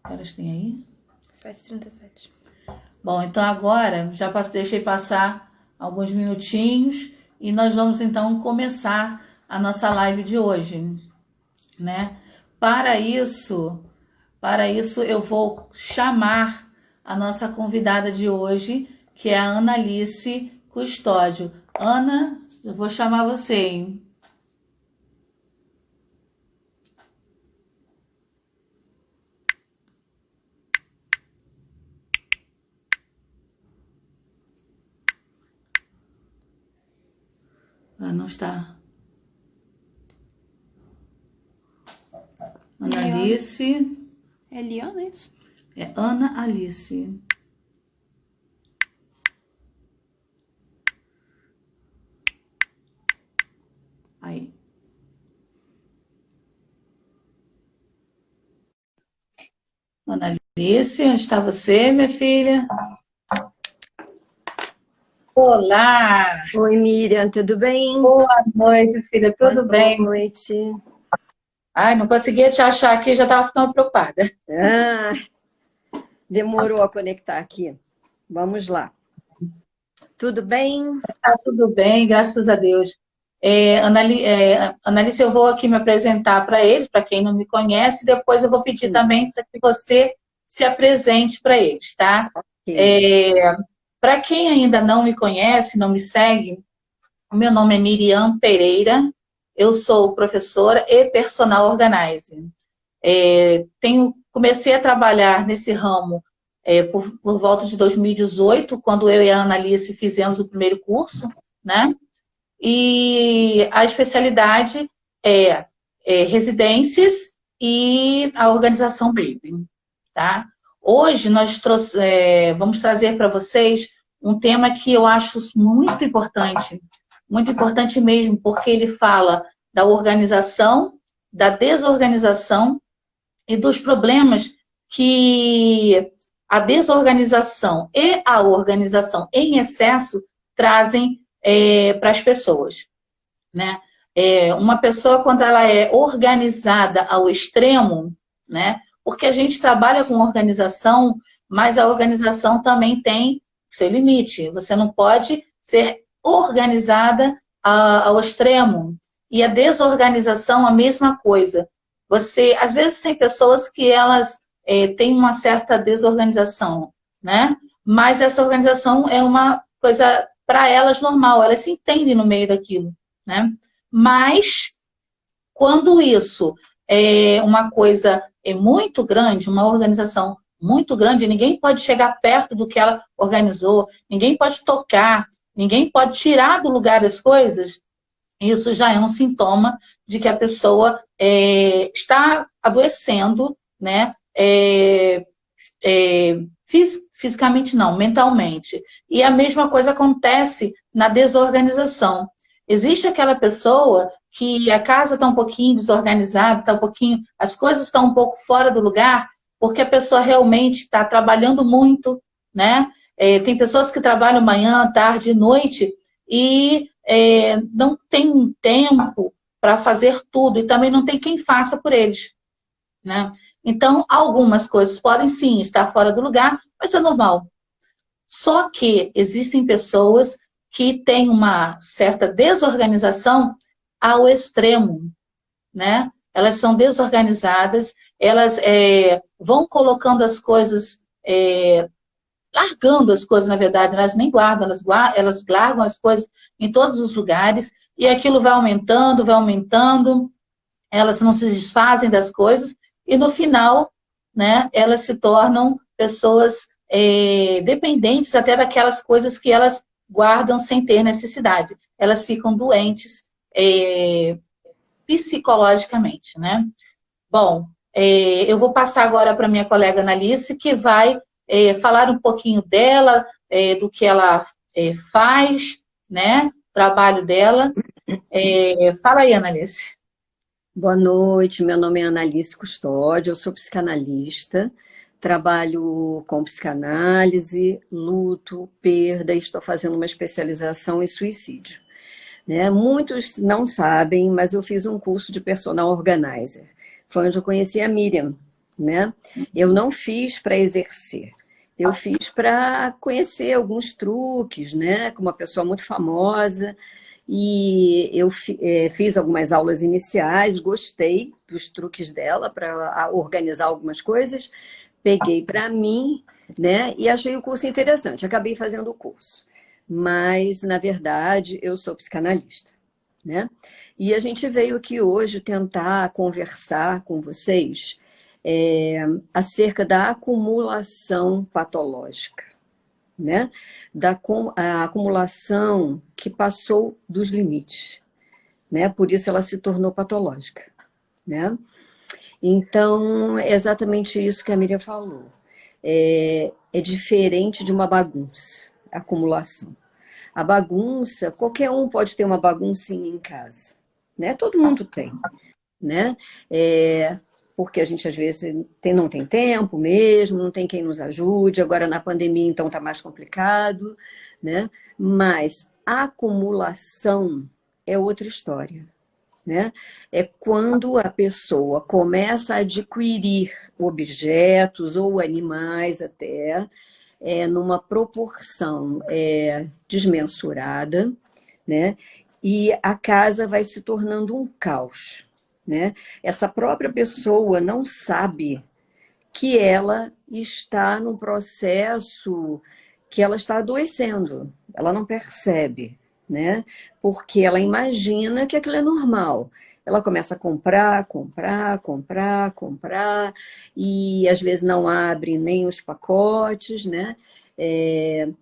Que horas tem aí? 7h37. Bom, então agora já deixei passar alguns minutinhos e nós vamos então começar a nossa live de hoje, né? Para isso, eu vou chamar a nossa convidada de hoje, que é a Analice Custódio. Ana, eu vou chamar você, hein? Ela não está. Analice. É Eliana, é isso? É Ana Alice. Aí. Ana Alice, onde está você, minha filha? Olá! Oi, Miriam, tudo bem? Boa noite, filha, tudo bem? Boa noite. Ai, não conseguia te achar aqui, já estava ficando preocupada. Ah, demorou a conectar aqui. Vamos lá. Tudo bem? Está tudo bem, graças a Deus. Analice, eu vou aqui me apresentar para eles, para quem não me conhece, depois eu vou pedir também para que você se apresente para eles, tá? Okay. Para quem ainda não me conhece, não me segue, o meu nome é Miriam Pereira, eu sou professora e personal organizer. Comecei a trabalhar nesse ramo por volta de 2018, quando eu e a Analice fizemos o primeiro curso, né? E a especialidade é residências e a organização Baby, tá? Hoje nós vamos trazer para vocês um tema que eu acho muito importante mesmo, porque ele fala da organização, da desorganização e dos problemas que a desorganização e a organização em excesso trazem para as pessoas, né? Uma pessoa, quando ela é organizada ao extremo, né? Porque a gente trabalha com organização, mas a organização também tem seu limite. Você não pode ser organizada ao extremo. E a desorganização, a mesma coisa. Às vezes, tem pessoas que elas têm uma certa desorganização, né? Mas essa organização é uma coisa para elas normal, elas se entendem no meio daquilo, né? Mas quando isso é uma coisa muito grande, uma organização muito grande, ninguém pode chegar perto do que ela organizou, ninguém pode tocar, ninguém pode tirar do lugar as coisas, isso já é um sintoma de que a pessoa está adoecendo, né? Fisicamente não, mentalmente. E a mesma coisa acontece na desorganização. Existe aquela pessoa que a casa está um pouquinho desorganizada, tá um pouquinho, as coisas estão um pouco fora do lugar, porque a pessoa realmente está trabalhando muito, né? Tem pessoas que trabalham manhã, tarde e noite e não tem tempo para fazer tudo e também não tem quem faça por eles, né? Então, algumas coisas podem sim estar fora do lugar, mas é normal. Só que existem pessoas que têm uma certa desorganização ao extremo, né? Elas são desorganizadas, elas vão colocando as coisas, largando as coisas, na verdade, elas nem guardam, elas largam as coisas em todos os lugares, e aquilo vai aumentando, elas não se desfazem das coisas, e no final, né, elas se tornam pessoas dependentes até daquelas coisas que elas guardam sem ter necessidade. Elas ficam doentes psicologicamente, né? Bom, eu vou passar agora para minha colega Analice, que vai falar um pouquinho dela, do que ela faz, né? Trabalho dela. Fala aí, Analice. Boa noite, meu nome é Analice Custódio, eu sou psicanalista, trabalho com psicanálise, luto, perda, e estou fazendo uma especialização em suicídio. Né? Muitos não sabem, mas eu fiz um curso de personal organizer. Foi onde eu conheci a Miriam, né? Eu não fiz para exercer. Eu fiz para conhecer alguns truques, né? Com uma pessoa muito famosa. E eu fiz algumas aulas iniciais, gostei dos truques dela para organizar algumas coisas, peguei para mim, né? E achei o curso interessante. Acabei fazendo o curso. Mas, na verdade, eu sou psicanalista, né? E a gente veio aqui hoje tentar conversar com vocês acerca da acumulação patológica, né? A acumulação que passou dos limites, né? Por isso ela se tornou patológica, né? Então, é exatamente isso que a Miriam falou. É diferente de uma bagunça, acumulação. A bagunça, qualquer um pode ter uma baguncinha em casa, né? Todo mundo tem, né? Porque a gente às vezes não tem tempo mesmo, não tem quem nos ajude. Agora na pandemia então está mais complicado, né? Mas a acumulação é outra história, né? É quando a pessoa começa a adquirir objetos ou animais até numa proporção desmensurada, né? E a casa vai se tornando um caos, né? Essa própria pessoa não sabe que ela está num processo que ela está adoecendo, ela não percebe, né? Porque ela imagina que aquilo é normal. Ela começa a comprar, comprar, comprar, comprar, e às vezes não abre nem os pacotes, né?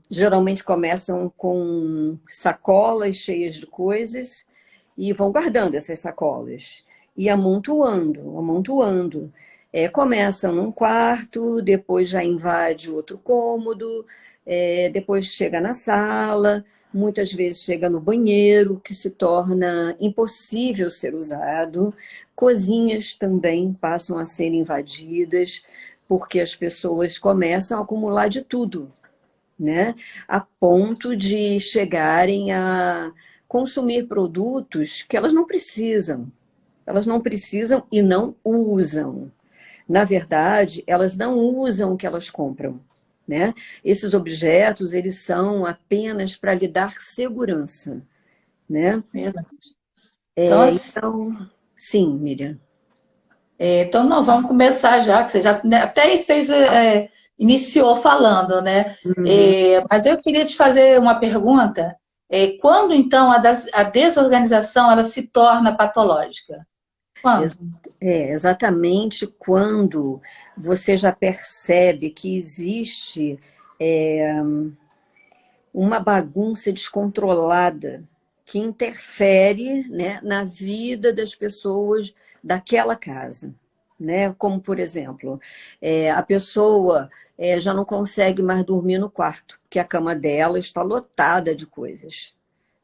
Geralmente começam com sacolas cheias de coisas e vão guardando essas sacolas e amontoando, amontoando. Começam num quarto, depois já invade outro cômodo, depois chega na sala, muitas vezes chega no banheiro, que se torna impossível ser usado. Cozinhas também passam a ser invadidas, porque as pessoas começam a acumular de tudo, né? A ponto de chegarem a consumir produtos que elas não precisam. Elas não precisam e não usam. Na verdade, elas não usam o que elas compram, né? Esses objetos, eles são apenas para lhe dar segurança, né? Verdade. Então, Então, sim, Miriam. Então, nós vamos começar já, que você já até iniciou falando, né? Mas eu queria te fazer uma pergunta. Quando, então, a desorganização ela se torna patológica? Quando? Exatamente quando você já percebe que existe uma bagunça descontrolada que interfere, né, na vida das pessoas daquela casa, né? Como, por exemplo, a pessoa já não consegue mais dormir no quarto, porque a cama dela está lotada de coisas,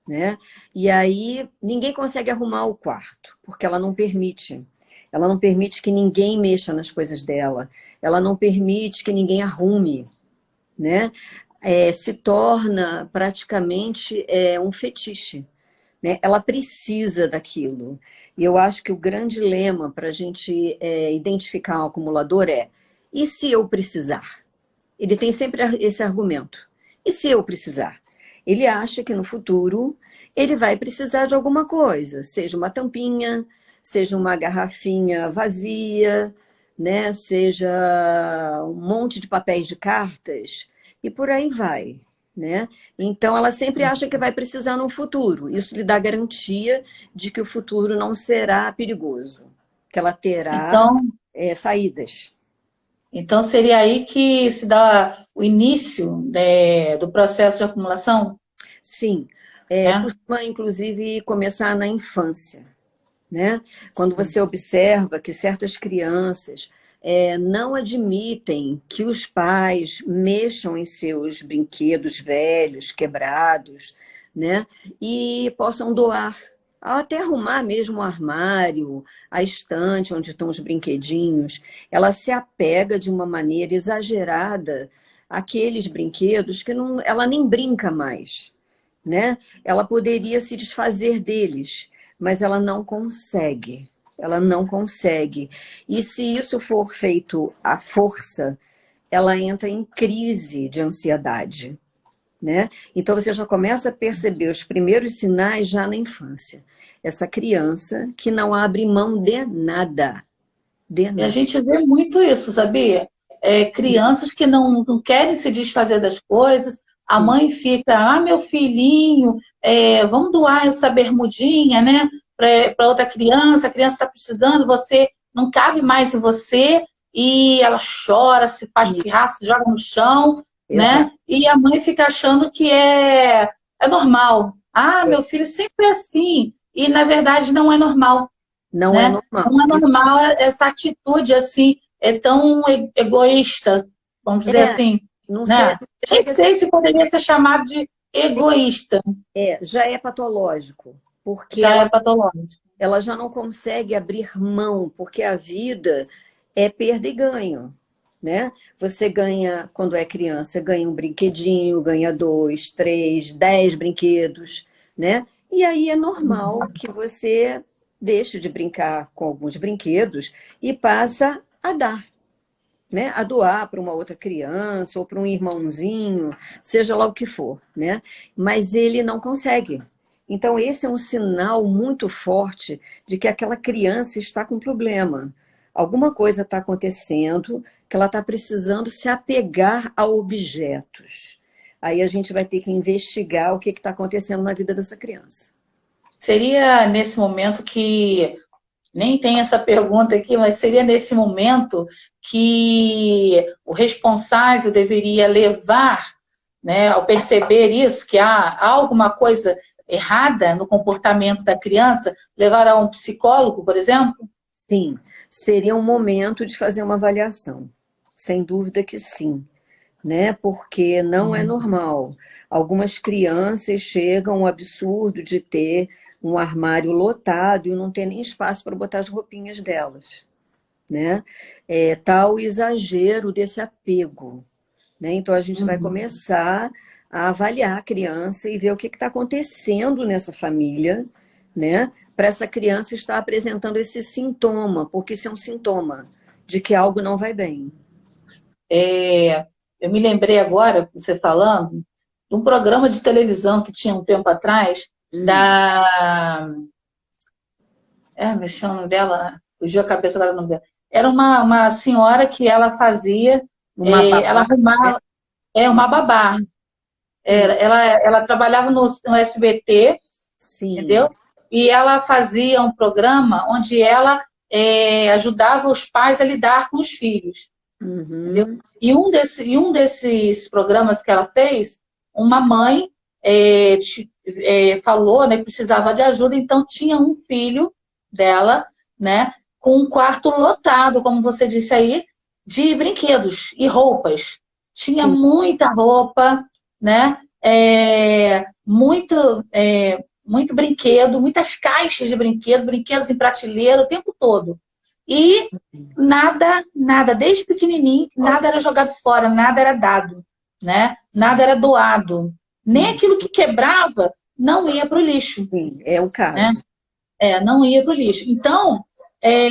né? E aí ninguém consegue arrumar o quarto, porque ela não permite. Ela não permite que ninguém mexa nas coisas dela. Ela não permite que ninguém arrume, né? Se torna praticamente um fetiche, né? Ela precisa daquilo. E eu acho que o grande lema para a gente identificar um acumulador e se eu precisar? Ele tem sempre esse argumento. E se eu precisar? Ele acha que no futuro ele vai precisar de alguma coisa, seja uma tampinha, seja uma garrafinha vazia, né? Seja um monte de papéis de cartas, e por aí vai, né? Então, ela sempre acha que vai precisar no futuro. Isso lhe dá garantia de que o futuro não será perigoso, que ela terá saídas. Então, seria aí que se dá o início do processo de acumulação? Sim. Costuma, inclusive, começar na infância, né? Quando você observa que certas crianças não admitem que os pais mexam em seus brinquedos velhos, quebrados, né? E possam doar, até arrumar mesmo o armário, a estante onde estão os brinquedinhos. Ela se apega de uma maneira exagerada àqueles brinquedos que ela nem brinca mais, né? Ela poderia se desfazer deles, mas ela não consegue, Ela não consegue. E se isso for feito à força, ela entra em crise de ansiedade, né? Então você já começa a perceber os primeiros sinais já na infância. Essa criança que não abre mão de nada. De E a nada. gente vê muito isso, sabia? Crianças que não querem se desfazer das coisas, a Sim, mãe fica, meu filhinho, vamos doar essa bermudinha, né, para outra criança, a criança está precisando, você não cabe mais em você, e ela chora, se faz sim, pirraça, se joga no chão, exato. né? E a mãe fica achando que é normal. Ah, É, meu filho sempre é assim. E na verdade não é normal, não é né? normal. Não é normal essa atitude assim, é tão egoísta, vamos dizer É, assim, não né? Nem chega a ser, sei se poderia ser chamado de egoísta, já é patológico, porque já é patológico. ela já não consegue abrir mão, porque a vida é perda e ganho, né? Você ganha, quando é criança, ganha um brinquedinho, ganha 2, 3, 10 brinquedos, né? E aí é normal que você deixe de brincar com alguns brinquedos e passa a dar, né? A doar para uma outra criança ou para um irmãozinho, seja lá o que for, né? Mas ele não consegue. Então, esse é um sinal muito forte de que aquela criança está com problema. Alguma coisa está acontecendo que ela está precisando se apegar a objetos. Aí a gente vai ter que investigar o que está acontecendo na vida dessa criança. Seria nesse momento que, nem tem essa pergunta aqui, mas seria nesse momento que o responsável deveria levar, né, ao perceber isso, que há alguma coisa errada no comportamento da criança, levar a um psicólogo, por exemplo? Sim, seria um momento de fazer uma avaliação. Sem dúvida que sim, né? Porque não é normal. Algumas crianças chegam ao absurdo de ter um armário lotado e não ter nem espaço para botar as roupinhas delas, né? É tal exagero desse apego, né? Então a gente vai Uhum. começar a avaliar a criança e ver o que está acontecendo nessa família, né? Para essa criança estar apresentando esse sintoma, porque isso é um sintoma de que algo não vai bem. Eu me lembrei agora, você falando, de um programa de televisão que tinha um tempo atrás, Hum, da. Me chama o nome dela, fugiu a cabeça agora o nome dela. Era uma senhora que ela fazia, uma ela babá, né? arrumava, uma babá. Sim, Ela trabalhava no SBT, sim. entendeu? E ela fazia um programa onde ela ajudava os pais a lidar com os filhos. Entendeu? Uhum. E um desses programas que ela fez, uma mãe falou, né, que precisava de ajuda, então tinha um filho dela, né, com um quarto lotado, como você disse aí, de brinquedos e roupas. Tinha Sim, muita roupa, né, muito brinquedo, muitas caixas de brinquedo, brinquedos em prateleira o tempo todo. E nada, desde pequenininho, nada era jogado fora, nada era dado, né? Nada era doado. Nem aquilo que quebrava não ia para o lixo, sim, é o né? caso. Não ia para o lixo. Então, é,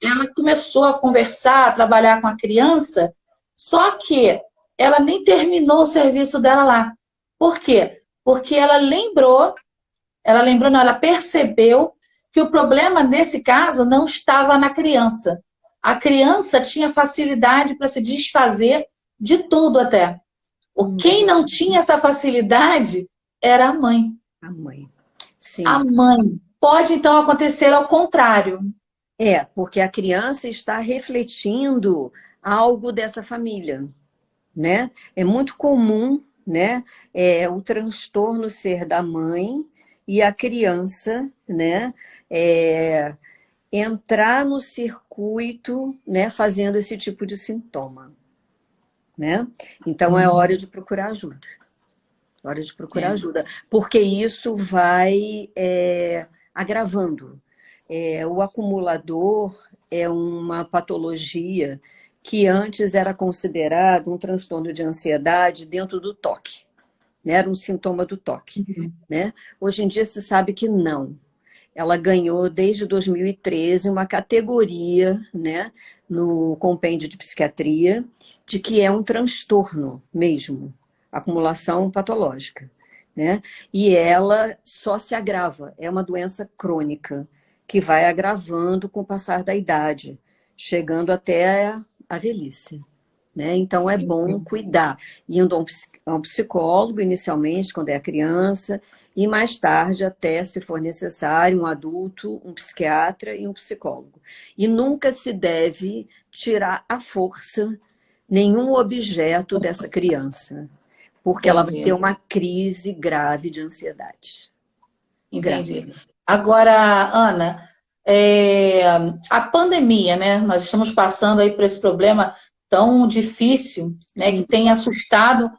ela começou a conversar, a trabalhar com a criança, só que ela nem terminou o serviço dela lá. Por quê? Porque não, ela percebeu que o problema nesse caso não estava na criança. A criança tinha facilidade para se desfazer de tudo até. Quem não tinha essa facilidade era a mãe. A mãe. A Sim. mãe. Pode então acontecer ao contrário. É, porque a criança está refletindo algo dessa família, né? É muito comum, né, o transtorno ser da mãe e a criança, né, entrar no circuito, né, fazendo esse tipo de sintoma, né? Então é hora de procurar ajuda. Hora de procurar É. ajuda, porque isso vai agravando. O acumulador é uma patologia que antes era considerado um transtorno de ansiedade dentro do toque, né? Era um sintoma do toque, né? Hoje em dia se sabe que não. ela ganhou desde 2013 uma categoria, né, no compêndio de psiquiatria, de que é um transtorno mesmo, acumulação patológica, né? E ela só se agrava, é uma doença crônica, que vai agravando com o passar da idade, chegando até a velhice. Né? Então é bom cuidar, indo a um psicólogo inicialmente, quando é criança, e mais tarde, até, se for necessário, um adulto, um psiquiatra e um psicólogo. E nunca se deve tirar à força nenhum objeto dessa criança, porque ela vai ter Entendi. uma crise grave de ansiedade. Grave. Entendi. Agora, Ana, a pandemia, né? Nós estamos passando aí por esse problema tão difícil, né? Que tem assustado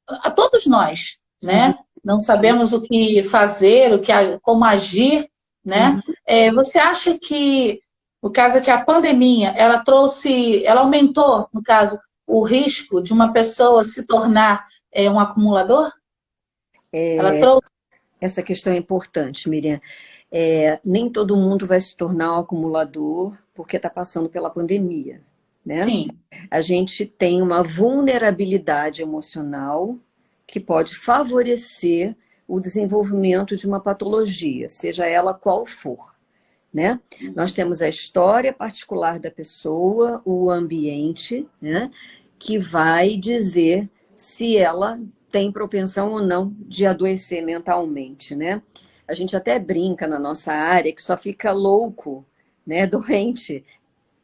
a todos nós, Uhum. né? Não sabemos o que fazer, como agir, né? Uhum. Você acha que, no caso que a pandemia, ela aumentou, no caso, o risco de uma pessoa se tornar um acumulador? Ela trouxe. Essa questão é importante, Miriam. Nem todo mundo vai se tornar um acumulador porque está passando pela pandemia, né? Sim. A gente tem uma vulnerabilidade emocional que pode favorecer o desenvolvimento de uma patologia, seja ela qual for, né? Nós temos a história particular da pessoa, o ambiente, né? Que vai dizer se ela tem propensão ou não de adoecer mentalmente, né? A gente até brinca na nossa área que só fica louco, né, doente,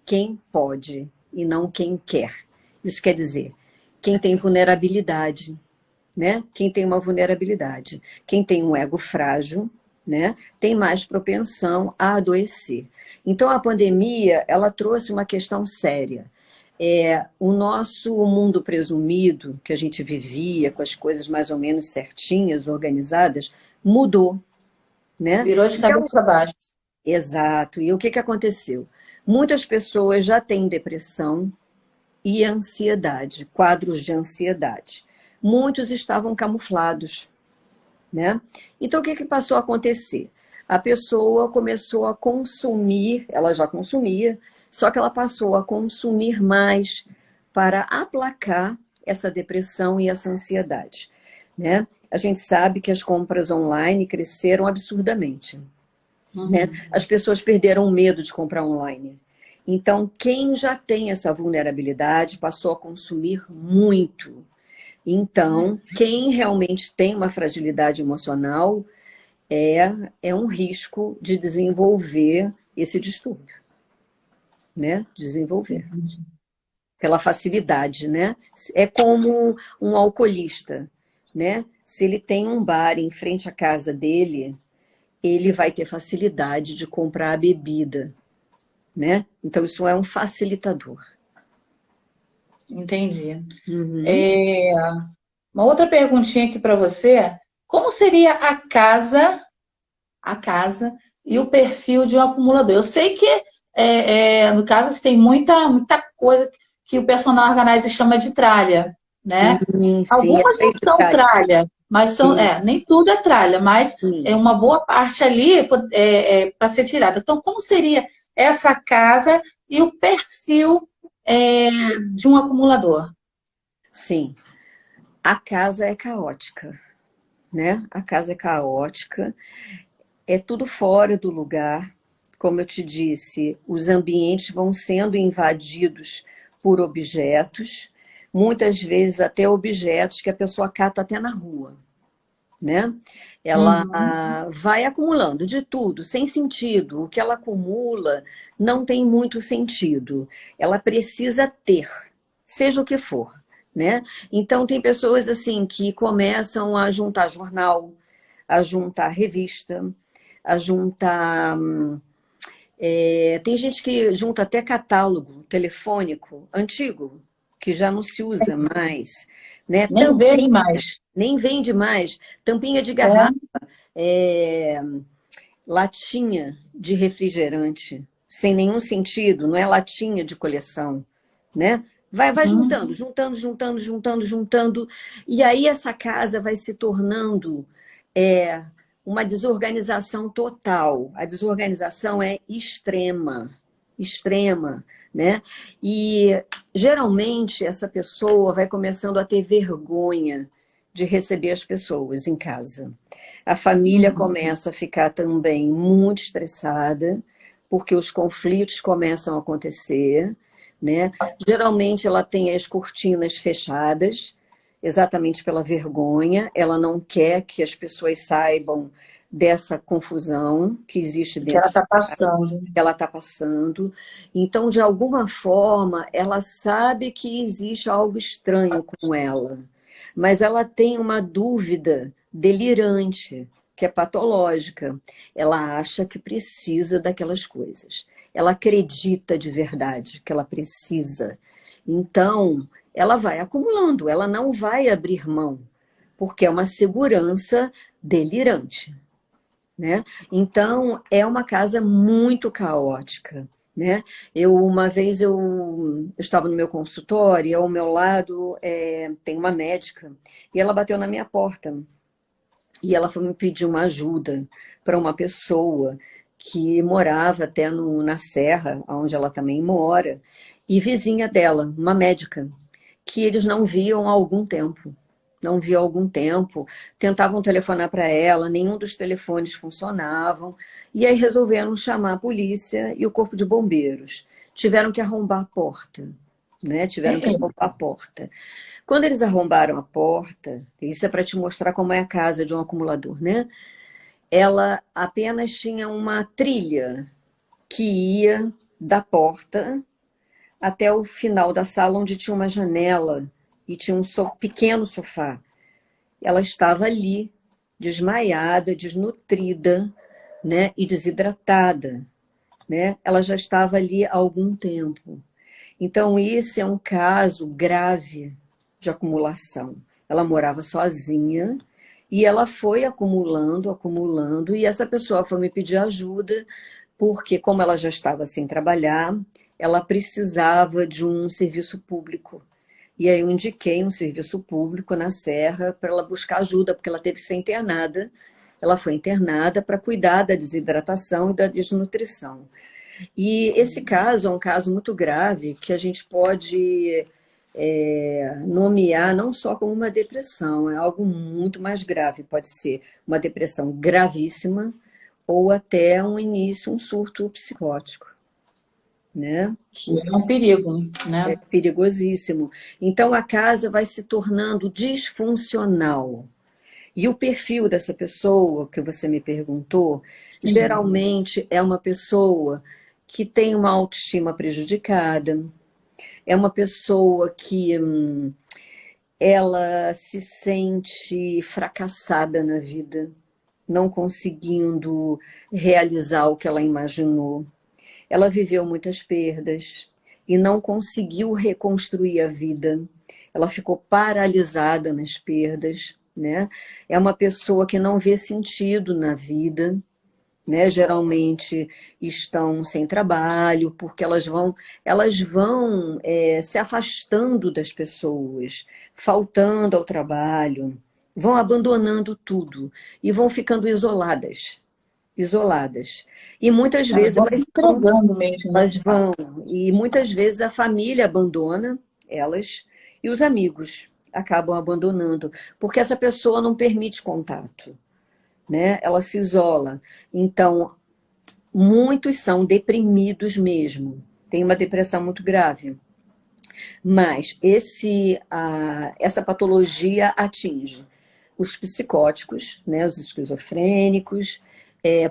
quem pode e não quem quer. Isso quer dizer, quem tem vulnerabilidade, né? Quem tem uma vulnerabilidade, quem tem um ego frágil, né? Tem mais propensão a adoecer. Então a pandemia, ela trouxe uma questão séria. O nosso mundo presumido, que a gente vivia com as coisas mais ou menos certinhas, organizadas, mudou, né? Virou de cabeça para baixo. Exato. E o que aconteceu? Muitas pessoas já têm depressão e ansiedade, quadros de ansiedade. Muitos estavam camuflados, né? Então, o que passou a acontecer? A pessoa começou a consumir, ela já consumia, só que ela passou a consumir mais para aplacar essa depressão e essa ansiedade, né? A gente sabe que as compras online cresceram absurdamente, né? As pessoas perderam o medo de comprar online. Então, quem já tem essa vulnerabilidade passou a consumir muito. Então, quem realmente tem uma fragilidade emocional é um risco de desenvolver esse distúrbio, né? Desenvolver. Pela facilidade, né? É como um alcoolista, né? Se ele tem um bar em frente à casa dele, ele vai ter facilidade de comprar a bebida, né? Então, isso é um facilitador. Entendi. Uhum. Uma outra perguntinha aqui para você. Como seria a casa e o perfil de um acumulador? Eu sei que, no caso, tem muita coisa que o personal organizer chama de tralha, né? Sim, Algumas não são tralha, mas são, sim. nem tudo é tralha, mas Sim. uma boa parte ali para ser tirada. Então, como seria essa casa e o perfil de um acumulador? Sim. A casa é caótica, né? A casa é caótica, é tudo fora do lugar. Como eu te disse, os ambientes vão sendo invadidos por objetos, muitas vezes até objetos que a pessoa cata até na rua, né? Ela vai acumulando de tudo, sem sentido. O que ela acumula não tem muito sentido. Ela precisa ter, seja o que for, né? Então tem pessoas assim que começam a juntar jornal, a juntar revista, a juntar... tem gente que junta até catálogo telefônico antigo, que já não se usa mais, né? Nem vejo mais. Nem vende mais. Tampinha de garrafa, latinha de refrigerante, sem nenhum sentido, não é latinha de coleção, né? Vai juntando, e aí essa casa vai se tornando uma desorganização total. A desorganização é extrema, extrema, né? E geralmente essa pessoa vai começando a ter vergonha de receber as pessoas em casa. A família começa a ficar também muito estressada, porque os conflitos começam a acontecer, né? Geralmente ela tem as cortinas fechadas, exatamente pela vergonha, ela não quer que as pessoas saibam dessa confusão que existe Que ela dentro está passando. que ela está passando. Então, de alguma forma, ela sabe que existe algo estranho com ela, mas ela tem uma dúvida delirante, que é patológica. Ela acha que precisa daquelas coisas. Ela acredita de verdade que ela precisa. Então, ela vai acumulando, ela não vai abrir mão, porque é uma segurança delirante, né? Então, é uma casa muito caótica, né? Uma vez eu estava no meu consultório e ao meu lado tem uma médica e ela bateu na minha porta e ela foi me pedir uma ajuda para uma pessoa que morava até na Serra, onde ela também mora, e vizinha dela, uma médica, que eles não viam há algum tempo. Não viam há algum tempo, tentavam telefonar para ela, nenhum dos telefones funcionavam, e aí resolveram chamar a polícia e o corpo de bombeiros. Tiveram que arrombar a porta, né? Tiveram que arrombar a porta. Quando eles arrombaram a porta, isso é para te mostrar como é a casa de um acumulador, né? Ela apenas tinha uma trilha que ia da porta até o final da sala, onde tinha uma janela e tinha um pequeno sofá. Ela estava ali, desmaiada, desnutrida, né, e desidratada, né? Ela já estava ali há algum tempo. Então, esse é um caso grave de acumulação. Ela morava sozinha e ela foi acumulando, acumulando, e essa pessoa foi me pedir ajuda, porque como ela já estava sem trabalhar, ela precisava de um serviço público. E aí eu indiquei um serviço público na Serra para ela buscar ajuda, porque ela teve que ser internada. Ela foi internada para cuidar da desidratação e da desnutrição. E esse caso é um caso muito grave que a gente pode nomear não só como uma depressão, é algo muito mais grave. Pode ser uma depressão gravíssima ou até um início, um surto psicótico, né? É um perigo, né? É perigosíssimo. Então, a casa vai se tornando disfuncional. E o perfil dessa pessoa que você me perguntou, Sim. geralmente é uma pessoa que tem uma autoestima prejudicada, é uma pessoa que ela se sente fracassada na vida, não conseguindo realizar o que ela imaginou. Ela viveu muitas perdas e não conseguiu reconstruir a vida. Ela ficou paralisada nas perdas, né? É uma pessoa que não vê sentido na vida, né? Geralmente estão sem trabalho, porque elas vão se afastando das pessoas, faltando ao trabalho, vão abandonando tudo e vão ficando isoladas. E muitas vezes Elas vão se entregando mesmo, né? elas vão, e muitas vezes a família abandona elas e os amigos acabam abandonando, porque essa pessoa não permite contato, né? Ela se isola. Então, muitos são deprimidos mesmo, tem uma depressão muito grave. Mas essa patologia atinge os psicóticos, né, os esquizofrênicos,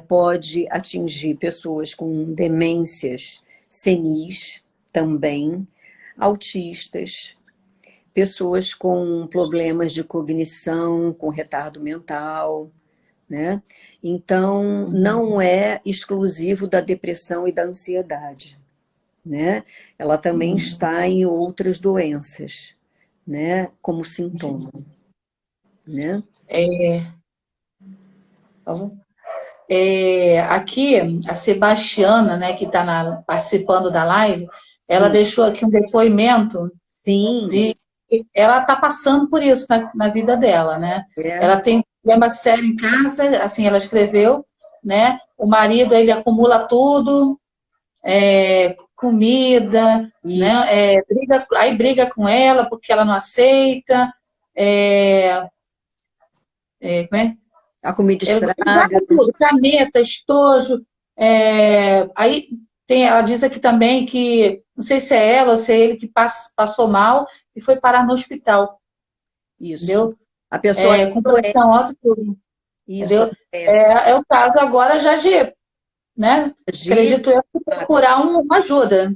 pode atingir pessoas com demências senis também, autistas, pessoas com problemas de cognição, com retardo mental, né? Então, não é exclusivo da depressão e da ansiedade, né? Ela também está em outras doenças, né? Como sintoma, né? Aqui, a Sebastiana, né, que está participando da live, ela deixou aqui um depoimento. Sim. Ela está passando por isso na vida dela, né? Ela tem problema sério em casa, assim ela escreveu, né? O marido, ele acumula tudo, comida, Isso. né? Aí briga com ela porque ela não aceita, como é? A comida Ele estraga. guarda tudo, caneta, estojo. Aí ela diz aqui também que, não sei se é ela ou se é ele que passou mal e foi parar no hospital, Isso. entendeu? A pessoa Com pressão alta e tudo, isso, entendeu? É o caso agora já de, né? agir Acredito eu, procurar uma ajuda,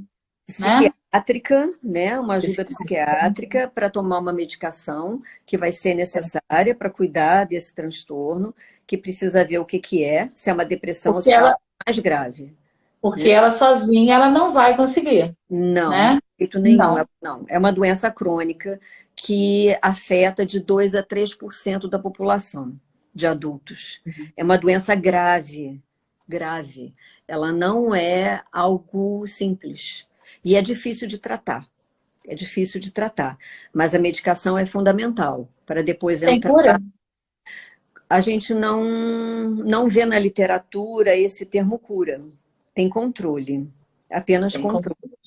né? psiquiátrica, né? Uma ajuda psiquiátrica para tomar uma medicação que vai ser necessária para cuidar desse transtorno, que precisa ver o que que é, se é uma depressão ou Porque se é ela, algo mais grave. porque ela sozinha ela não vai conseguir, Não, de né? jeito nenhum. Não. Não. É uma doença crônica que afeta de 2 a 3% da população de adultos. É uma doença grave, grave. Ela não é algo simples. E é difícil de tratar. É difícil de tratar. Mas a medicação é fundamental para depois Tem entrar. cura? A gente não vê na literatura esse termo cura. Tem controle. Apenas Tem cura. controle.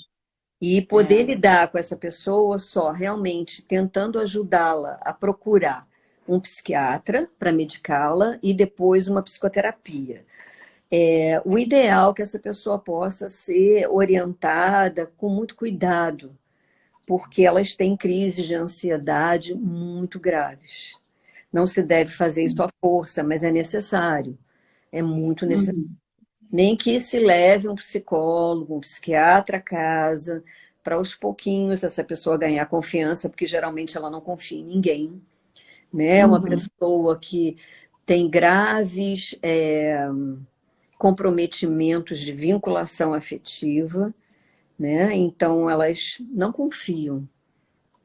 E poder lidar com essa pessoa só realmente tentando ajudá-la a procurar um psiquiatra para medicá-la e depois uma psicoterapia. O ideal é que essa pessoa possa ser orientada com muito cuidado, porque elas têm crises de ansiedade muito graves. Não se deve fazer isso à força, mas é necessário. É muito necessário. Nem que se leve um psicólogo, um psiquiatra a casa, para aos pouquinhos essa pessoa ganhar confiança, porque geralmente ela não confia em ninguém, né? Uma pessoa que tem graves comprometimentos de vinculação afetiva, né? Então elas não confiam,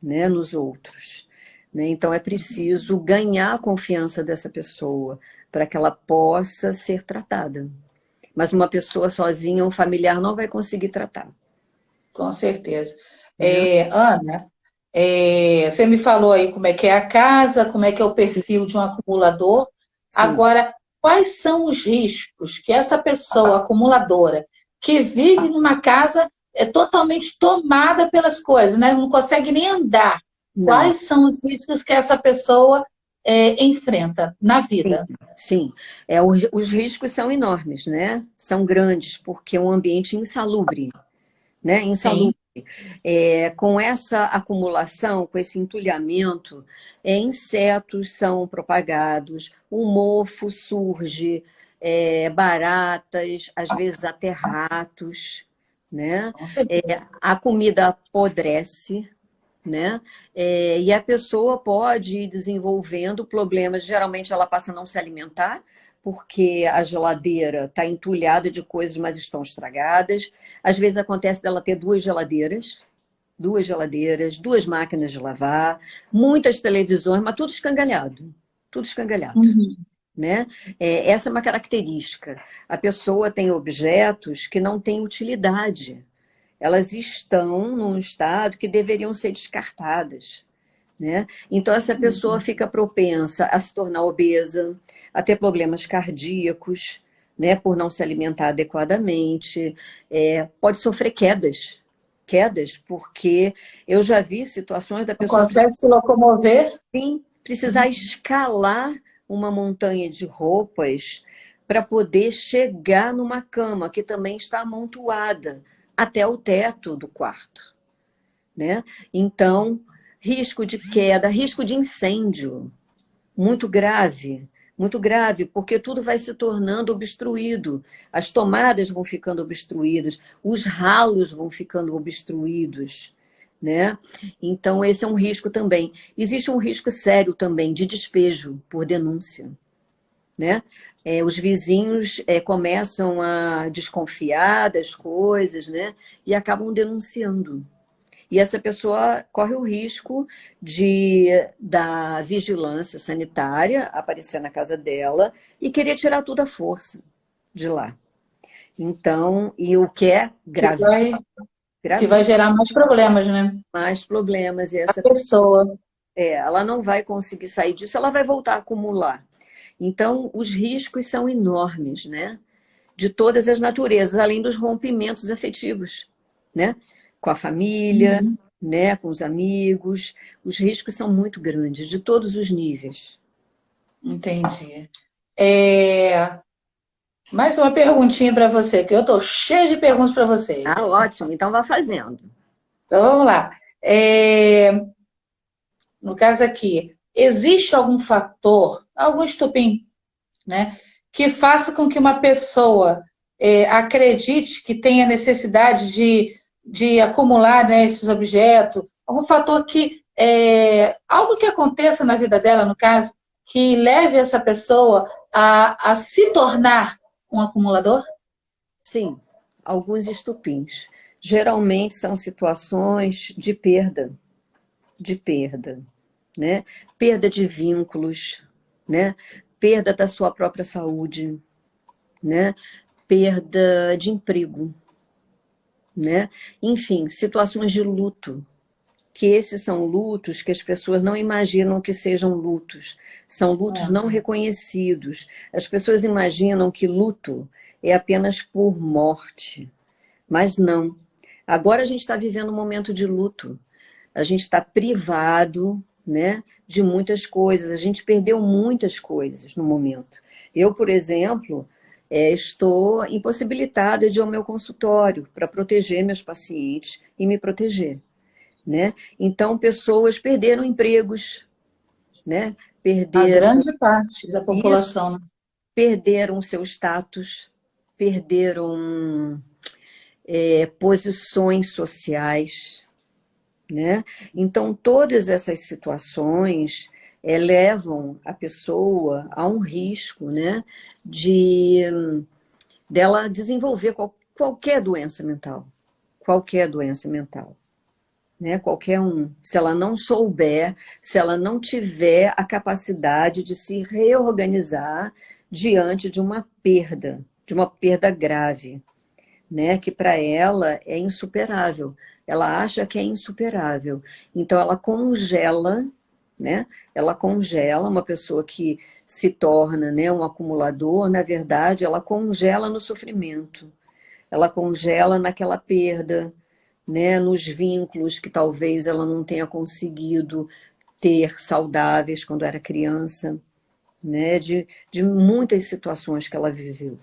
né, nos outros, né? Então é preciso ganhar a confiança dessa pessoa para que ela possa ser tratada. Mas uma pessoa sozinha, um familiar, não vai conseguir tratar. Com certeza. Né? Ana, você me falou aí como é que é a casa, como é que é o perfil de um acumulador. Sim. Agora, quais são os riscos que essa pessoa acumuladora, que vive numa casa totalmente tomada pelas coisas, né? Não consegue nem andar. Não. Quais são os riscos que essa pessoa enfrenta na vida? Sim. Os riscos são enormes, né? São grandes, porque é um ambiente insalubre, né? Insalubre. Sim. Com essa acumulação, com esse entulhamento, insetos são propagados, o mofo surge, baratas, às vezes até ratos, né? Com certeza. A comida apodrece, né? E a pessoa pode ir desenvolvendo problemas. Geralmente ela passa a não se alimentar, porque a geladeira está entulhada de coisas, mas estão estragadas. Às vezes acontece dela ter duas geladeiras, duas máquinas de lavar, muitas televisões, mas tudo escangalhado. Tudo escangalhado. Né? Essa é uma característica. A pessoa tem objetos que não têm utilidade. Elas estão num estado que deveriam ser descartadas. Né? Então, essa pessoa fica propensa a se tornar obesa, a ter problemas cardíacos, né? Por não se alimentar adequadamente, pode sofrer quedas, porque eu já vi situações da Não pessoa consegue se locomover? precisar escalar uma montanha de roupas para poder chegar numa cama que também está amontoada até o teto do quarto, né? Então, risco de queda, risco de incêndio, muito grave, porque tudo vai se tornando obstruído, as tomadas vão ficando obstruídas, os ralos vão ficando obstruídos, né? Então, esse é um risco também. Existe um risco sério também de despejo por denúncia, né? Os vizinhos começam a desconfiar das coisas, né? E acabam denunciando. E essa pessoa corre o risco da vigilância sanitária aparecer na casa dela e querer tirar tudo à força de lá. Então, e o que é grave. Que vai gerar mais problemas, né? Mais problemas. E essa pessoa. ela não vai conseguir sair disso, ela vai voltar a acumular. Então, os riscos são enormes, né? De todas as naturezas, além dos rompimentos afetivos, né? Com a família, Uhum. né? Com os amigos. Os riscos são muito grandes, de todos os níveis. Entendi. É, mais uma perguntinha para você, que eu estou cheia de perguntas para você. Ah, ótimo. Então, vá fazendo. Então, vamos lá. No caso aqui, existe algum fator, algum estupim, né, que faça com que uma pessoa acredite que tenha necessidade de acumular, né, esses objetos? Algum fator que, algo que aconteça na vida dela, no caso, que leve essa pessoa a se tornar um acumulador? Sim, alguns estupins. Geralmente são situações de perda, né? Perda de vínculos, né? Perda da sua própria saúde, né? Perda de emprego, né? Enfim, situações de luto, que esses são lutos que as pessoas não imaginam que sejam lutos, são lutos não reconhecidos. As pessoas imaginam que luto é apenas por morte, mas não. Agora a gente está vivendo um momento de luto. A gente está privado, né, de muitas coisas. A gente perdeu muitas coisas no momento. Eu, por exemplo, estou impossibilitada de ir ao meu consultório para proteger meus pacientes e me proteger, né? Então, pessoas perderam empregos, né? A Perderam grande parte da isso, população, né? perderam seu status, perderam posições sociais, né? Então, todas essas situações levam a pessoa a um risco, né, de dela desenvolver qualquer doença mental, qualquer doença mental, né? Qualquer um. Se ela não souber, se ela não tiver a capacidade de se reorganizar diante de uma perda grave, né, que para ela é insuperável. Ela acha que é insuperável. Então ela congela, né? Ela congela uma pessoa que se torna, né, um acumulador, na verdade, ela congela no sofrimento. Ela congela naquela perda, né, nos vínculos que talvez ela não tenha conseguido ter saudáveis quando era criança, né, de muitas situações que ela viveu,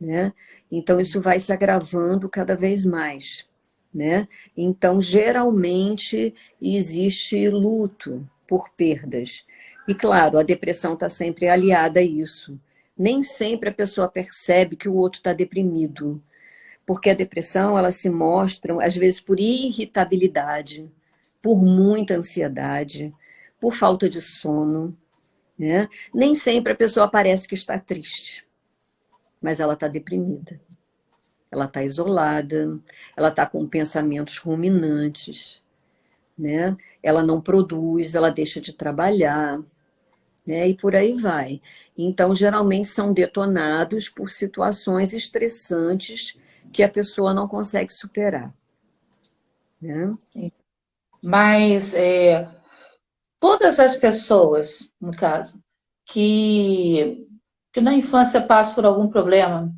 né? Então isso vai se agravando cada vez mais, né? Então geralmente existe luto por perdas. E claro, a depressão está sempre aliada a isso. Nem sempre a pessoa percebe que o outro está deprimido, porque a depressão ela se mostra às vezes por irritabilidade, por muita ansiedade, por falta de sono, né? Nem sempre a pessoa parece que está triste, mas ela está deprimida. Ela está isolada, ela está com pensamentos ruminantes, né? Ela não produz, ela deixa de trabalhar, né? E por aí vai. Então, geralmente são detonados por situações estressantes que a pessoa não consegue superar, né? Mas todas as pessoas, no caso, que na infância passam por algum problema,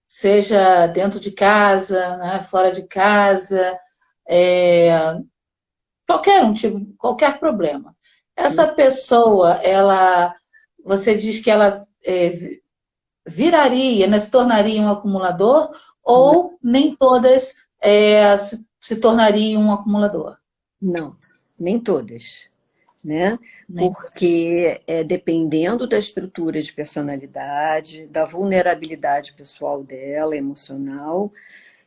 seja dentro de casa, né, fora de casa, é, qualquer um tipo, qualquer problema. Essa pessoa, você diz que ela viraria, né, se tornaria um acumulador, ou nem todas se tornariam um acumulador? Não, nem todas, né? Nem todas. Porque dependendo da estrutura de personalidade, da vulnerabilidade pessoal dela, emocional,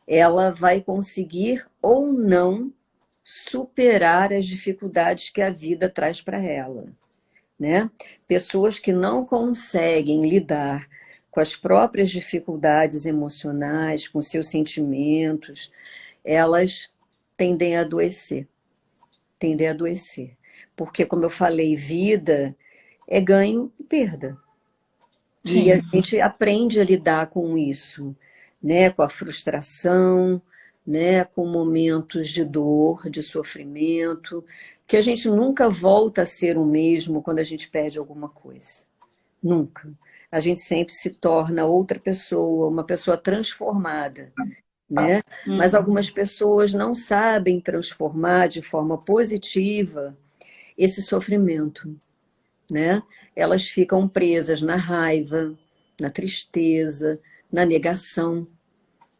ela vai conseguir ou não superar as dificuldades que a vida traz para ela, né? Pessoas que não conseguem lidar com as próprias dificuldades emocionais, com seus sentimentos, elas tendem a adoecer, tendem a adoecer. Porque, como eu falei, vida é ganho e perda. E a Sim. gente aprende a lidar com isso, né? Com a frustração, né? Com momentos de dor, de sofrimento, que a gente nunca volta a ser o mesmo quando a gente perde alguma coisa, nunca. A gente sempre se torna outra pessoa, uma pessoa transformada, né? Mas algumas pessoas não sabem transformar de forma positiva esse sofrimento, né? Elas ficam presas na raiva, na tristeza, na negação,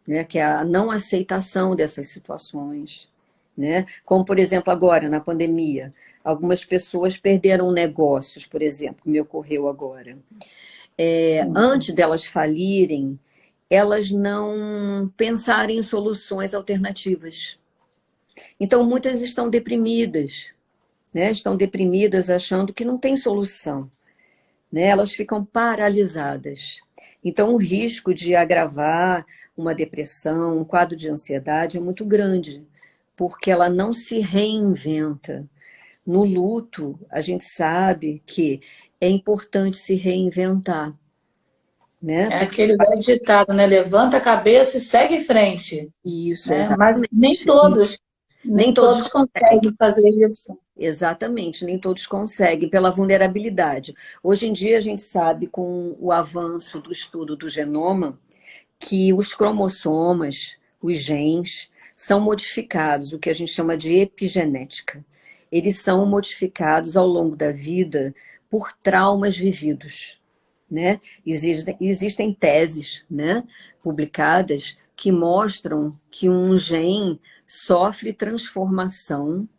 né? Que é a não aceitação dessas situações, né? Como, por exemplo, agora, na pandemia, algumas pessoas perderam negócios, por exemplo, que me ocorreu agora. Antes delas falirem, elas não pensaram em soluções alternativas. Então, muitas estão deprimidas, né? Estão deprimidas achando que não tem solução, né? Elas ficam paralisadas. Então, o risco de agravar uma depressão, um quadro de ansiedade é muito grande, porque ela não se reinventa. No luto, a gente sabe que é importante se reinventar, né? É Porque aquele velho ditado, né? Levanta a cabeça e segue em frente, isso, né? Mas exatamente. Nem nem todos todos conseguem. conseguem fazer isso. Exatamente, nem todos conseguem, pela vulnerabilidade. Hoje em dia, a gente sabe, com o avanço do estudo do genoma, que os cromossomas, os genes, são modificados, o que a gente chama de epigenética. Eles são modificados ao longo da vida por traumas vividos, né? Existem teses, né, publicadas que mostram que um gene sofre transformação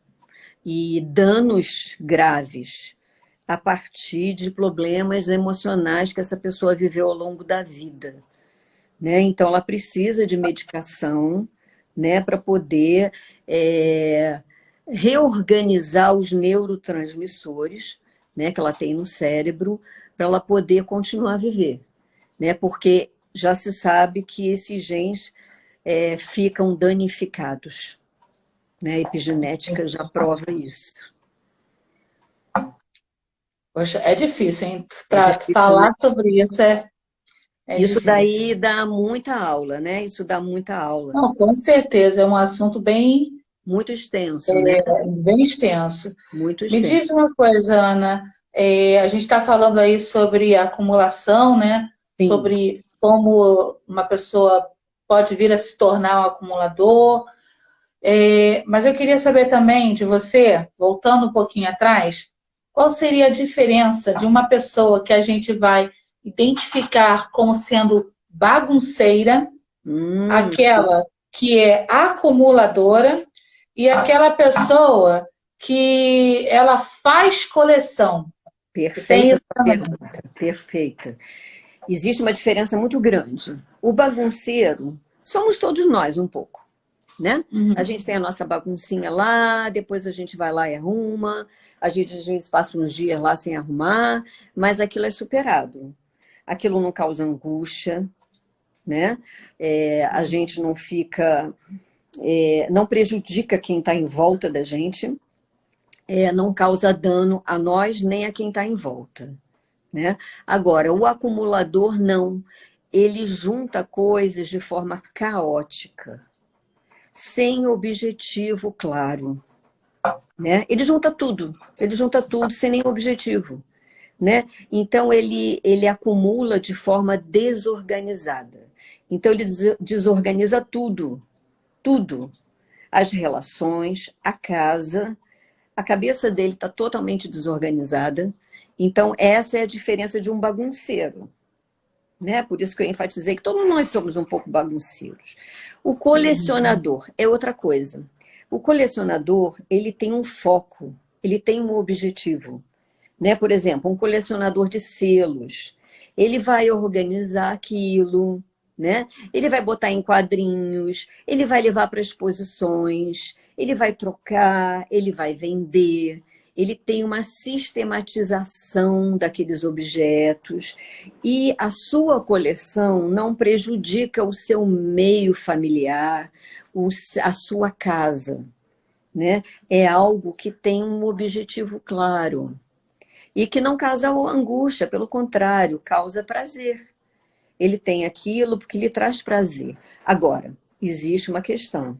e danos graves a partir de problemas emocionais que essa pessoa viveu ao longo da vida, né? Então, ela precisa de medicação, né, para poder reorganizar os neurotransmissores, né, que ela tem no cérebro, para ela poder continuar a viver, né? Porque já se sabe que esses genes ficam danificados, né? A epigenética já prova isso. Poxa, é difícil, hein? É Para difícil, né? falar sobre isso é Isso difícil. daí dá muita aula, né? Isso dá muita aula. Não, com certeza, é um assunto Muito extenso, né? bem extenso. Muito Me extenso. diz uma coisa, Ana, a gente está falando aí sobre acumulação, né? Sim. Sobre como uma pessoa pode vir a se tornar um acumulador. Mas eu queria saber também de você, voltando um pouquinho atrás, qual seria a diferença de uma pessoa que a gente vai identificar como sendo bagunceira, Hum, aquela que é acumuladora e aquela pessoa que ela faz coleção. Tem perfeita isso sua também. pergunta. Perfeita. Existe uma diferença muito grande. O bagunceiro somos todos nós um pouco, né? A Uhum. gente tem a nossa baguncinha lá, depois a gente vai lá e arruma, a gente às vezes passa uns dias lá sem arrumar, mas aquilo é superado. Aquilo não causa angústia, né? A gente não fica, não prejudica quem está em volta da gente, não causa dano a nós nem a quem está em volta, né? Agora, o acumulador não, ele junta coisas de forma caótica, sem objetivo claro, né? Ele junta tudo sem nenhum objetivo, né? Então ele acumula de forma desorganizada. Então ele desorganiza tudo, tudo. As relações, a casa, a cabeça dele está totalmente desorganizada. Então essa é a diferença de um bagunceiro, né? Por isso que eu enfatizei que todos nós somos um pouco bagunceiros. O colecionador é outra coisa. O colecionador, ele tem um foco, ele tem um objetivo, né? Por exemplo, um colecionador de selos, ele vai organizar aquilo, né? Ele vai botar em quadrinhos, ele vai levar para exposições, ele vai trocar, ele vai vender, ele tem uma sistematização daqueles objetos e a sua coleção não prejudica o seu meio familiar, a sua casa, né? É algo que tem um objetivo claro e que não causa angústia, pelo contrário, causa prazer. Ele tem aquilo porque lhe traz prazer. Agora, existe uma questão.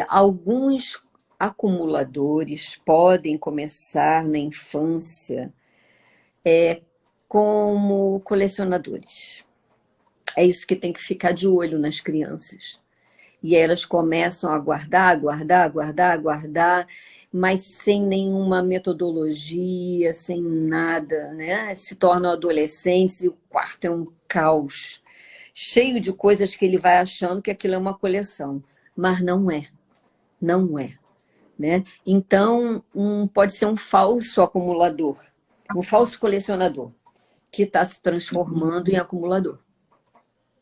Alguns acumuladores podem começar na infância como colecionadores. É isso que tem que ficar de olho nas crianças. E aí elas começam a guardar, guardar, guardar, guardar, mas sem nenhuma metodologia, sem nada, né? Se tornam adolescentes e o quarto é um caos, cheio de coisas que ele vai achando que aquilo é uma coleção, mas não é, não é, né? Então, pode ser um falso acumulador, um falso colecionador, que está se transformando em acumulador,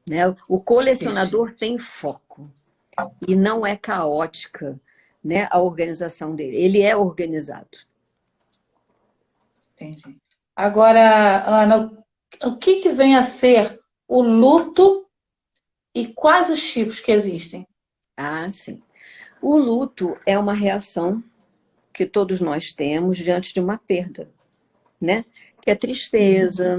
né? O colecionador tem foco e não é caótica, né, a organização dele. Ele é organizado. Entendi. Agora, Ana, o que vem a ser o luto e quais os tipos que existem? Ah, sim. O luto é uma reação que todos nós temos diante de uma perda, né? Que é tristeza,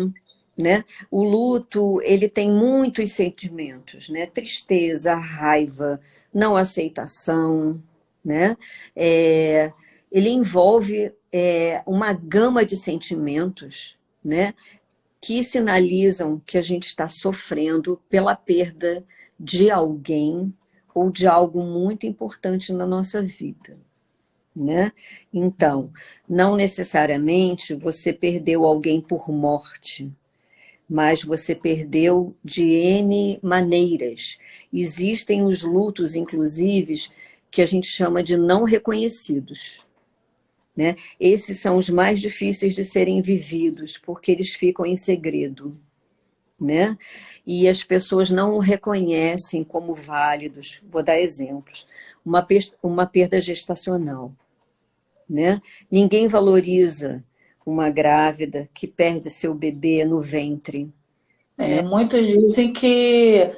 né? O luto, ele tem muitos sentimentos, né? Tristeza, raiva, não aceitação, né? Ele envolve uma gama de sentimentos, né? Que sinalizam que a gente está sofrendo pela perda de alguém ou de algo muito importante na nossa vida, né? Então, não necessariamente você perdeu alguém por morte, mas você perdeu de N maneiras. Existem os lutos, inclusive, que a gente chama de não reconhecidos, né? Esses são os mais difíceis de serem vividos, porque eles ficam em segredo, né? E as pessoas não o reconhecem como válidos. Vou dar exemplos. Uma perda gestacional, né? Ninguém valoriza uma grávida que perde seu bebê no ventre, né? Muitos dizem que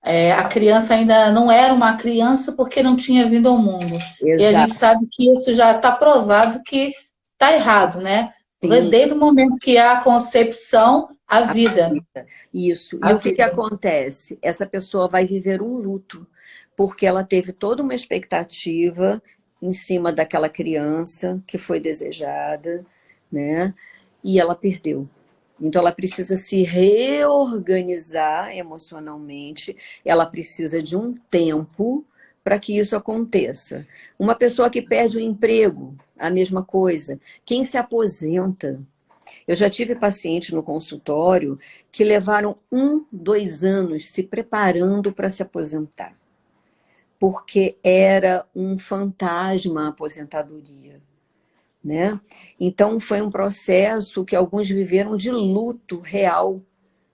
a criança ainda não era uma criança porque não tinha vindo ao mundo. E a gente Exato. sabe que isso já está provado que está errado, né? Sim. Desde o momento que há a concepção, a vida. Isso. E o que acontece? Essa pessoa vai viver um luto, porque ela teve toda uma expectativa em cima daquela criança que foi desejada, né? E ela perdeu. Então, ela precisa se reorganizar emocionalmente, ela precisa de um tempo para que isso aconteça. Uma pessoa que perde o emprego, a mesma coisa. Quem se aposenta? Eu já tive pacientes no consultório que levaram 1, 2 anos se preparando para se aposentar, porque era um fantasma a aposentadoria, né? Então, foi um processo que alguns viveram de luto real,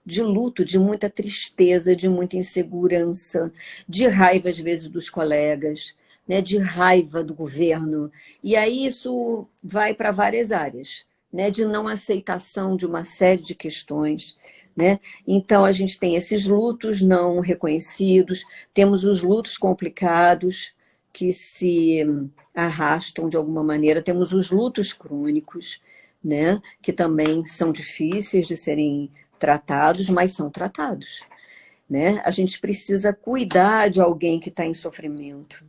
de luto, de muita tristeza, de muita insegurança, de raiva, às vezes, dos colegas, né? De raiva do governo. E aí isso vai para várias áreas, né? De não aceitação de uma série de questões, né? Então, a gente tem esses lutos não reconhecidos, temos os lutos complicados, que se arrastam de alguma maneira. Temos os lutos crônicos, né, que também são difíceis de serem tratados, mas são tratados, né? A gente precisa cuidar de alguém que está em sofrimento,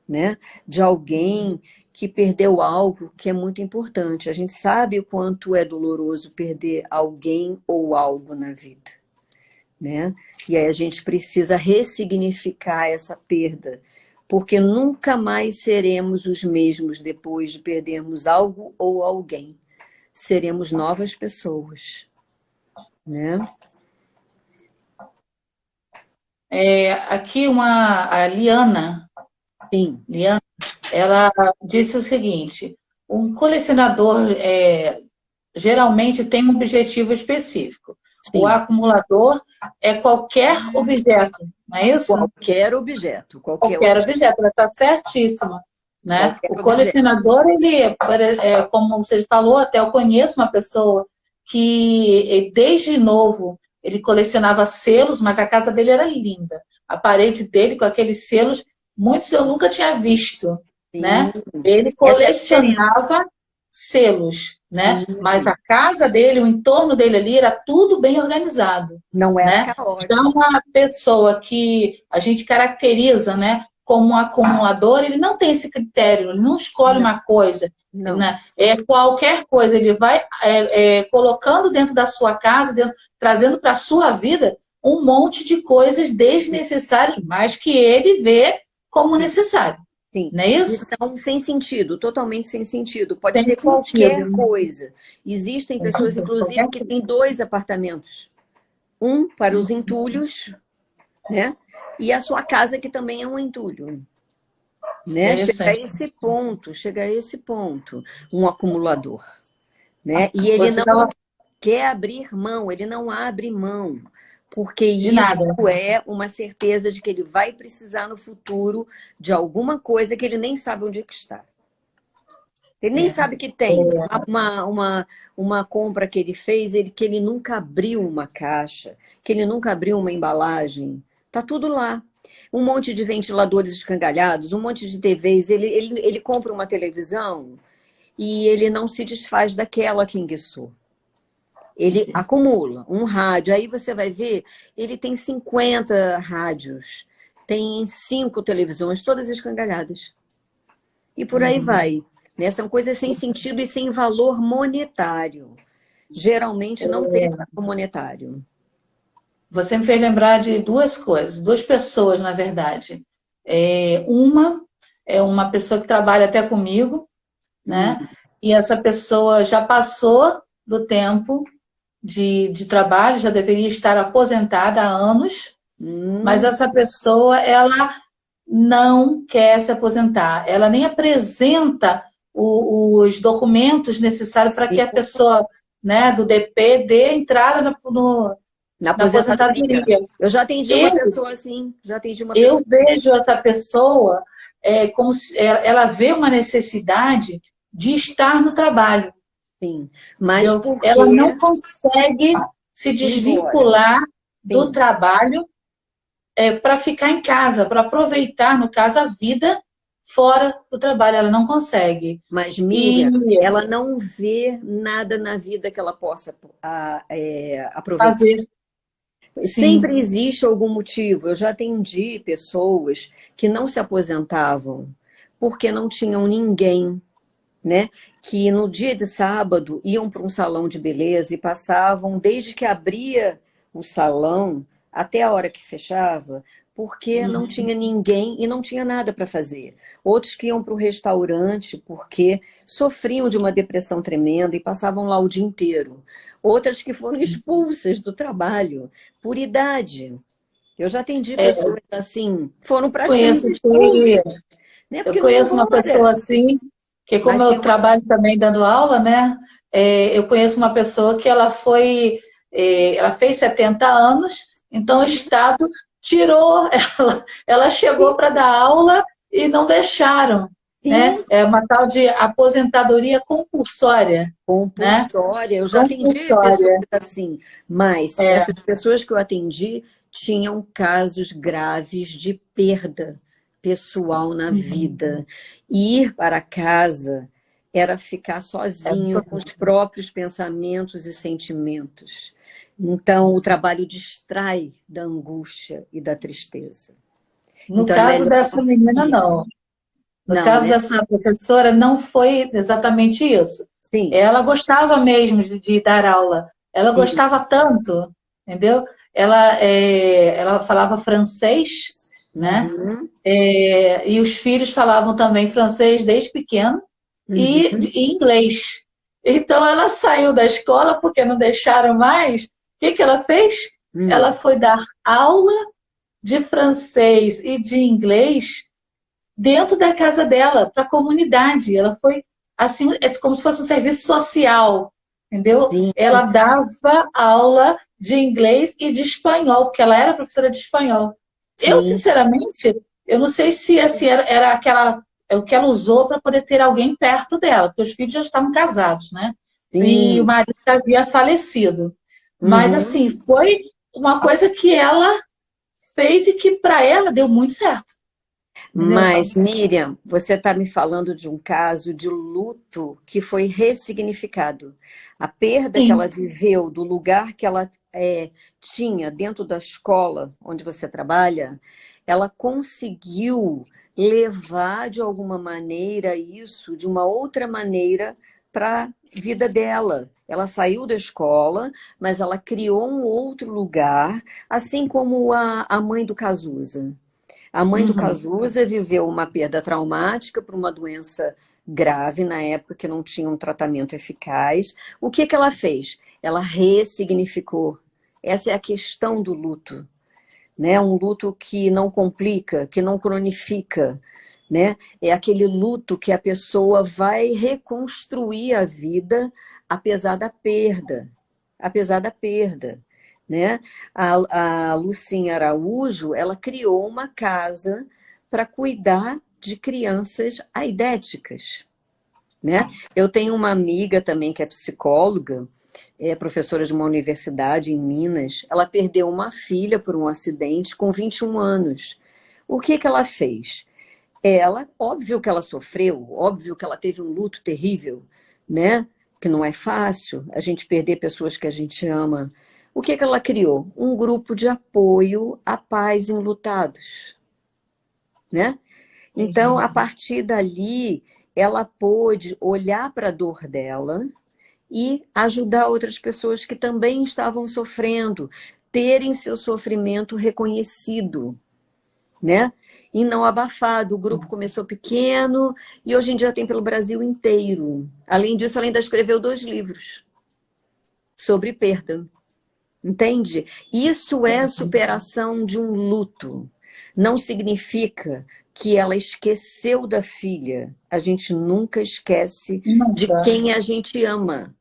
né? De alguém que perdeu algo que é muito importante. A gente sabe o quanto é doloroso perder alguém ou algo na vida, né? E aí a gente precisa ressignificar essa perda, porque nunca mais seremos os mesmos depois de perdermos algo ou alguém. Seremos novas pessoas, né? Aqui a Liana, Sim. Ela disse o seguinte: um colecionador geralmente tem um objetivo específico. Sim. O acumulador é qualquer objeto, não é isso? Qualquer objeto. Qualquer objeto, ela está certíssima. Né? Qualquer o colecionador, ele, como você falou, até eu conheço uma pessoa que desde novo ele colecionava selos, mas a casa dele era linda. A parede dele com aqueles selos, muitos eu nunca tinha visto. Né? Ele colecionava selos, né? Mas a casa dele, o entorno dele ali, era tudo bem organizado. Não é né? caótico. Então, uma pessoa que a gente caracteriza, né, como um acumulador, ele não tem esse critério, ele não escolhe uma coisa, Não. né? Qualquer coisa, ele vai colocando dentro da sua casa, trazendo para a sua vida um monte de coisas desnecessárias, mas que ele vê como necessário. Sim. Não é isso? Então, sem sentido, totalmente sem sentido. Pode Sem ser qualquer sentido. coisa. Existem pessoas, inclusive, que têm 2 apartamentos. Um para os entulhos, né? E a sua casa, que também é um entulho. Né? Chega a esse ponto, um acumulador. Né? E ele não quer abrir mão, ele não abre mão. Porque isso é uma certeza de que ele vai precisar no futuro de alguma coisa que ele nem sabe onde que está. Ele nem sabe que tem. Uma compra que ele fez, que ele nunca abriu uma caixa, que ele nunca abriu uma embalagem. Tá tudo lá. Um monte de ventiladores escangalhados, um monte de TVs. Ele compra uma televisão e ele não se desfaz daquela que enguiçou. Ele acumula um rádio, aí você vai ver, ele tem 50 rádios, tem 5 televisões, todas escangalhadas. E por aí vai. Né? São coisas sem sentido e sem valor monetário. Geralmente não tem valor monetário. Você me fez lembrar de 2 coisas, 2 pessoas, na verdade. Uma é uma pessoa que trabalha até comigo, né? E essa pessoa já passou do tempo de trabalho, já deveria estar aposentada há anos, mas essa pessoa, ela não quer se aposentar. Ela nem apresenta os documentos necessários para que a pessoa, né, do DP dê entrada na aposentadoria. Eu já atendi uma pessoa assim. Eu vejo essa pessoa como se ela vê uma necessidade de estar no trabalho. Sim, mas ela não consegue se desvincular do trabalho para ficar em casa, para aproveitar, no caso, a vida fora do trabalho. Ela não consegue. Mas, Miriam, ela não vê nada na vida que ela possa aproveitar. Fazer. Sempre existe algum motivo. Eu já atendi pessoas que não se aposentavam porque não tinham ninguém, né? Que no dia de sábado iam para um salão de beleza e passavam desde que abria o salão até a hora que fechava, porque não tinha ninguém e não tinha nada para fazer. Outros que iam para o restaurante porque sofriam de uma depressão tremenda e passavam lá o dia inteiro. Outras que foram expulsas do trabalho por idade. Eu já atendi pessoas assim, foram praticamente expulsas. Né? Eu conheço uma pessoa assim, que como eu trabalho também dando aula, né? Eu conheço uma pessoa que ela fez 70 anos, então o Estado tirou ela. Ela chegou para dar aula e não deixaram. Né? É uma tal de aposentadoria compulsória. Compulsória, né? Eu já atendi pessoas assim, mas essas pessoas que eu atendi tinham casos graves de perda pessoal na vida. E ir para casa era ficar sozinho com os próprios pensamentos e sentimentos. Então, o trabalho distrai da angústia e da tristeza. No caso dessa menina, não. No caso dessa professora, não foi exatamente isso. Sim. Ela gostava mesmo de dar aula. Ela gostava tanto, entendeu? Ela falava francês, né? E os filhos falavam também francês desde pequeno e inglês. Então, ela saiu da escola porque não deixaram mais. O que ela fez? Ela foi dar aula de francês e de inglês dentro da casa dela, para a comunidade. Ela foi, assim, como se fosse um serviço social, entendeu? Sim. Ela dava aula de inglês e de espanhol, porque ela era professora de espanhol. Sim. Eu, sinceramente, eu não sei se era o que ela usou para poder ter alguém perto dela, porque os filhos já estavam casados, né? Sim. E o marido havia falecido. Mas, assim, foi uma coisa que ela fez e que, para ela, deu muito certo. Mas, Miriam, você está me falando de um caso de luto que foi ressignificado. A perda que ela viveu do lugar que ela tinha dentro da escola onde você trabalha, ela conseguiu levar de alguma maneira isso, de uma outra maneira, para a vida dela. Ela saiu da escola, mas ela criou um outro lugar, assim como a mãe do Cazuza. A mãe do Cazuza viveu uma perda traumática por uma doença grave, na época que não tinha um tratamento eficaz. O que ela fez? Ela ressignificou. Essa é a questão do luto, né? Um luto que não complica, que não cronifica, né? É aquele luto que a pessoa vai reconstruir a vida apesar da perda, né? A Lucinha Araújo, ela criou uma casa para cuidar de crianças aidéticas, né? Eu tenho uma amiga também que é psicóloga, é professora de uma universidade em Minas. Ela perdeu uma filha por um acidente com 21 anos. O que ela fez? Ela, óbvio que ela sofreu, óbvio que ela teve um luto terrível, né? Que não é fácil a gente perder pessoas que a gente ama. O que ela criou? Um grupo de apoio a pais enlutados, né? Então, a partir dali, ela pôde olhar para a dor dela e ajudar outras pessoas que também estavam sofrendo, terem seu sofrimento reconhecido, né? E não abafado. O grupo começou pequeno e hoje em dia tem pelo Brasil inteiro. Além disso, ela ainda escreveu 2 livros sobre perda. Entende? Isso é superação de um luto. Não significa que ela esqueceu da filha. A gente nunca esquece de quem a gente ama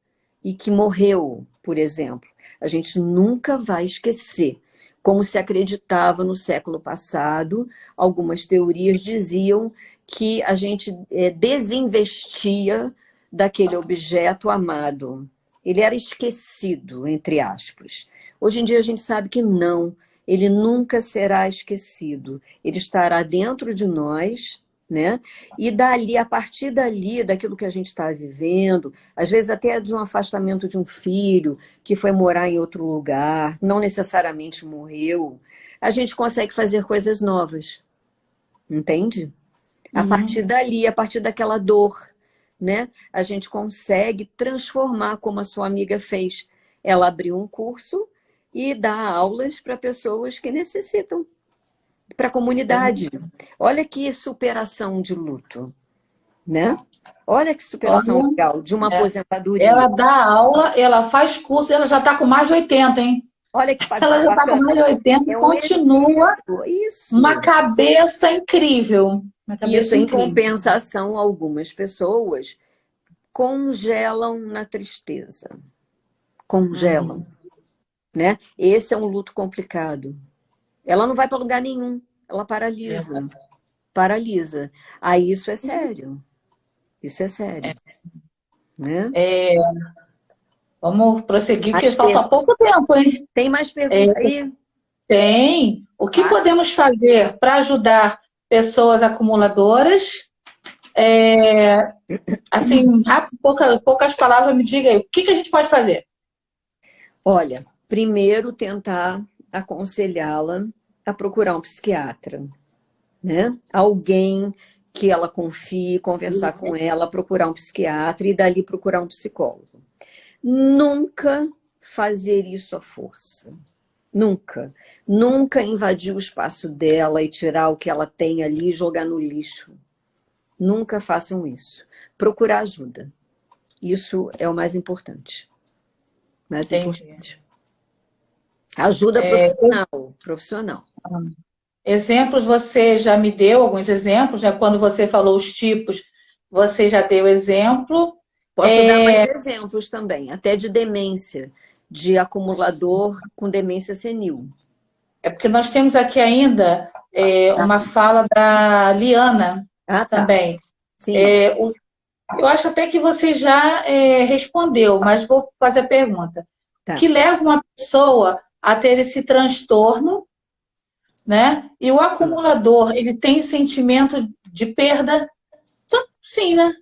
e que morreu, por exemplo. A gente nunca vai esquecer. Como se acreditava no século passado, algumas teorias diziam que a gente desinvestia daquele objeto amado. Ele era esquecido, entre aspas. Hoje em dia a gente sabe que não. Ele nunca será esquecido. Ele estará dentro de nós, né? E dali, a partir dali, daquilo que a gente está vivendo, às vezes até de um afastamento de um filho que foi morar em outro lugar, não necessariamente morreu, a gente consegue fazer coisas novas. Entende? A partir dali, a partir daquela dor, né? A gente consegue transformar como a sua amiga fez. Ela abriu um curso e dá aulas para pessoas que necessitam, para a comunidade. Olha que superação de luto, né? Olha que superação legal de uma aposentadoria. Ela dá aula, ela faz curso, ela já está com mais de 80, hein? Olha que ela já está com mais de 80 e continua uma cabeça incrível. Isso, em compensação, algumas pessoas congelam na tristeza. Congelam. Né? Esse é um luto complicado. Ela não vai para lugar nenhum. Ela paralisa. Paralisa. Aí isso é sério. Isso é sério. Né? Vamos prosseguir, porque falta pouco tempo, hein? Tem mais perguntas aí? Tem. O que podemos fazer para ajudar pessoas acumuladoras? Assim, rápido, poucas palavras, me diga aí. O que a gente pode fazer? Olha, primeiro tentar aconselhá-la a procurar um psiquiatra, né? Alguém que ela confie, conversar com ela, procurar um psiquiatra e dali procurar um psicólogo. Nunca fazer isso à força. Nunca. Nunca invadir o espaço dela e tirar o que ela tem ali e jogar no lixo. Nunca façam isso. Procurar ajuda. Isso é o mais importante. Mais importante. Ajuda profissional. Exemplos, você já me deu alguns exemplos, já quando você falou os tipos, você já deu exemplo. Posso dar mais exemplos também, até de demência, de acumulador com demência senil. É porque nós temos aqui ainda uma fala da Liana também. Sim. Eu acho até que você já respondeu, mas vou fazer a pergunta. O que leva uma pessoa a ter esse transtorno, né? E o acumulador, ele tem sentimento de perda? Sim, né?